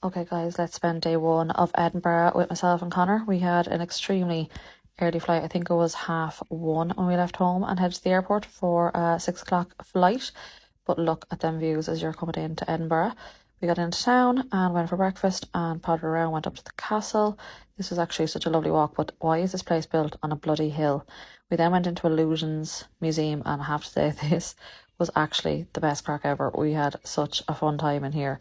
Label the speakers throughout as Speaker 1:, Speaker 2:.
Speaker 1: Okay guys, let's spend day one of Edinburgh with myself and Connor. We had an extremely early flight. I think it was 1:30 when we left home and headed to the airport for a 6 o'clock flight. But look at them views as you're coming into Edinburgh. We got into town and went for breakfast and pottered around, went up to the castle. This was actually such a lovely walk, but why is this place built on a bloody hill? We then went into Illusions Museum, and I have to say this was actually the best crack ever. We had such a fun time in here.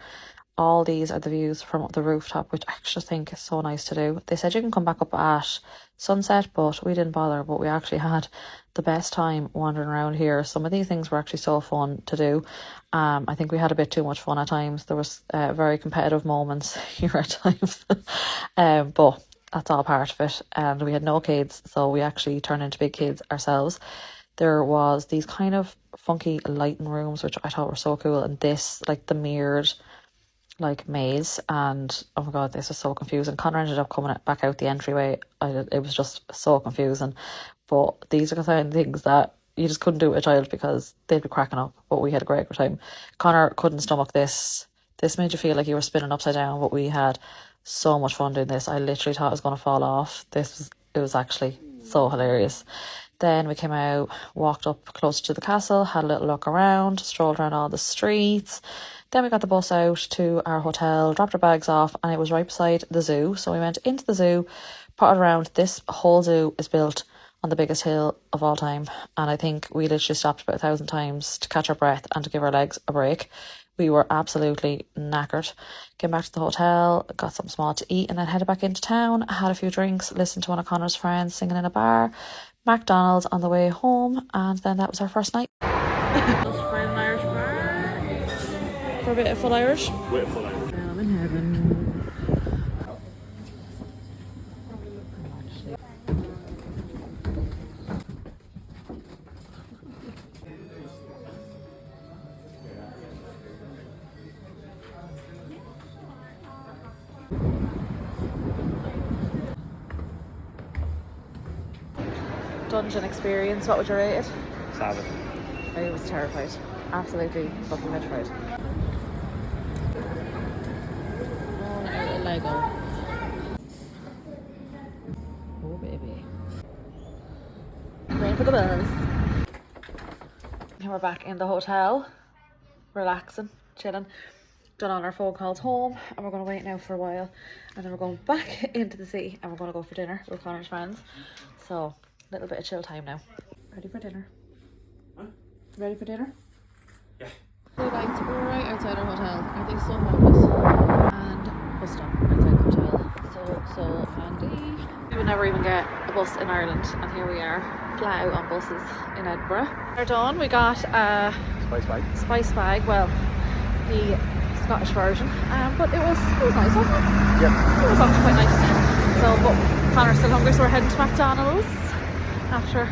Speaker 1: All these are the views from the rooftop, which I actually think is so nice to do. They said you can come back up at sunset, but we didn't bother. But we actually had the best time wandering around here. Some of these things were actually so fun to do. I think we had a bit too much fun at times. There was very competitive moments here at times. But that's all part of it. And we had no kids, so we actually turned into big kids ourselves. There was these kind of funky lighting rooms, which I thought were so cool. And this, like the mirrored maze, and oh my god, this was so confusing. Connor ended up coming back out the entryway. It was just so confusing. But these are the kind of things that you just couldn't do with a child because they'd be cracking up. But we had a great time. Connor couldn't stomach this. This made you feel like you were spinning upside down, but we had so much fun doing this. I literally thought it was going to fall off. It was actually so hilarious. Then we came out, walked up close to the castle, had a little look around, strolled around all the streets. Then we got the bus out to our hotel, dropped our bags off, and it was right beside the zoo. So we went into the zoo, potted around. This whole zoo is built on the biggest hill of all time. And I think we literally stopped about 1,000 times to catch our breath and to give our legs a break. We were absolutely knackered. Came back to the hotel, got something small to eat, and then headed back into town, had a few drinks, listened to one of Connor's friends singing in a bar, McDonald's on the way home, and then that was our first night. Just for an Irish bar. For a bit of full Irish.
Speaker 2: Wait, full Irish.
Speaker 1: I'm in heaven. Dungeon experience, what would you rate it?
Speaker 2: 7.
Speaker 1: I was terrified. Absolutely fucking petrified. Oh, a Lego. Oh, baby. Ready for the buzz. And we're back in the hotel, relaxing, chilling. Done all our phone calls home, and we're going to wait now for a while. And then we're going back into the city, and we're going to go for dinner with Connor's friends. So, a little bit of chill time now. Ready for dinner?
Speaker 2: Huh?
Speaker 1: Ready for dinner?
Speaker 2: Yeah.
Speaker 1: Hey guys, we're right outside our hotel. Are they so marvellous? And bus stop outside the hotel. So handy. We would never even get a bus in Ireland, and here we are, flat out on buses in Edinburgh. We're done. We got a spice bag. Well, the Scottish version. But it was nice, wasn't it?
Speaker 2: Yeah.
Speaker 1: It was actually quite nice. So, but Connor's still hungry, so we're heading to McDonald's after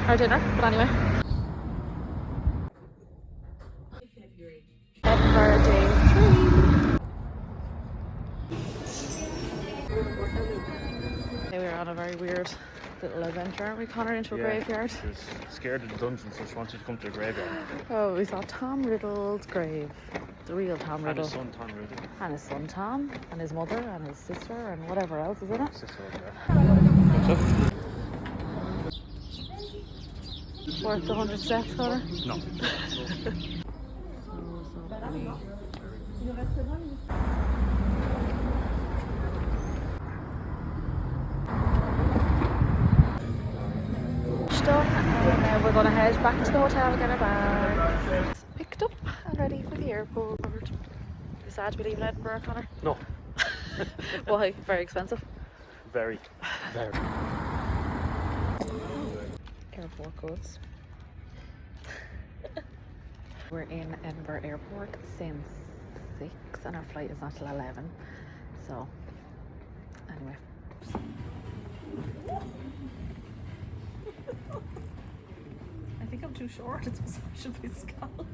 Speaker 1: our dinner. But anyway. Edinburgh day 3. We were on a very weird little adventure, aren't we, Connor, into a graveyard?
Speaker 2: She was scared of the dungeon, so she wanted to come to a graveyard.
Speaker 1: Oh, we saw Tom Riddle's grave. The real Tom Riddle.
Speaker 2: And his son, Tom Riddle.
Speaker 1: And his son, Tom. And his mother. And his sister. And whatever else is in it.
Speaker 2: Sister over there.
Speaker 1: Worth the 100 steps, Connor?
Speaker 2: No.
Speaker 1: Done, and now we're going to head back to the hotel and get our bags picked up and ready for the airport. You sad to be leaving Edinburgh, Connor?
Speaker 2: No.
Speaker 1: Why? Very expensive?
Speaker 2: Very.
Speaker 1: Airport goods. We're in Edinburgh Airport since 6 and our flight is not till 11. So, anyway. I think I'm too short. It's massaging my scalp.